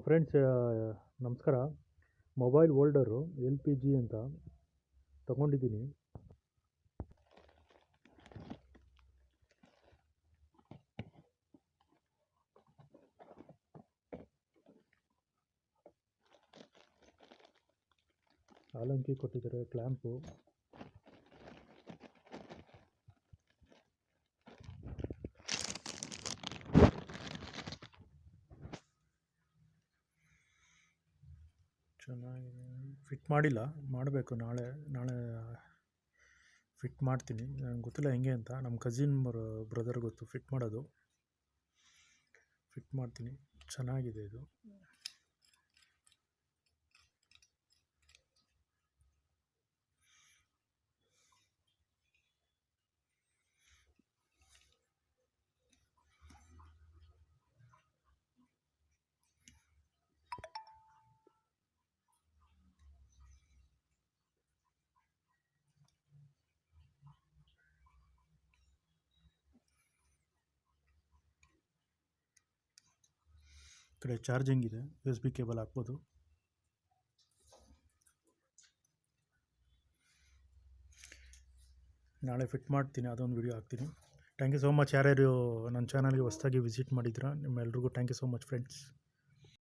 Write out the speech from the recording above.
Friends, ನಮಸ್ಕಾರ. Mobile holder LPG ಅಂತ ತಗೊಂಡಿದ್ದೀನಿ. ಆಲಂಕಿ ಕೊಟ್ಟಿದ್ದಾರೆ, ಕ್ಲ್ಯಾಂಪು. ಚೆನ್ನಾಗಿದೆ. ಫಿಟ್ ಮಾಡಿಲ್ಲ, ಮಾಡಬೇಕು. ನಾಳೆ ಫಿಟ್ ಮಾಡ್ತೀನಿ. ನನಗೆ ಗೊತ್ತಿಲ್ಲ ಹೆಂಗೆ ಅಂತ. ನಮ್ಮ ಕಸಿನ್ ಬ್ರದರ್ ಗೊತ್ತು ಫಿಟ್ ಮಾಡೋದು. ಫಿಟ್ ಮಾಡ್ತೀನಿ. ಚೆನ್ನಾಗಿದೆ ಇದು. ಈ ಕಡೆ ಚಾರ್ಜಿಂಗ್ ಇದೆ, USB ಕೇಬಲ್ ಹಾಕ್ಬೋದು. ನಾಳೆ ಫಿಟ್ ಮಾಡ್ತೀನಿ, ಅದೊಂದು ವಿಡಿಯೋ ಹಾಕ್ತೀನಿ. Thank you so much. ಯಾರ್ಯಾರು ನನ್ನ ಚಾನಲ್ಗೆ ಹೊಸದಾಗಿ ವಿಸಿಟ್ ಮಾಡಿದ್ದೀರಾ, ನಿಮ್ಮೆಲ್ರಿಗೂ thank you so much friends.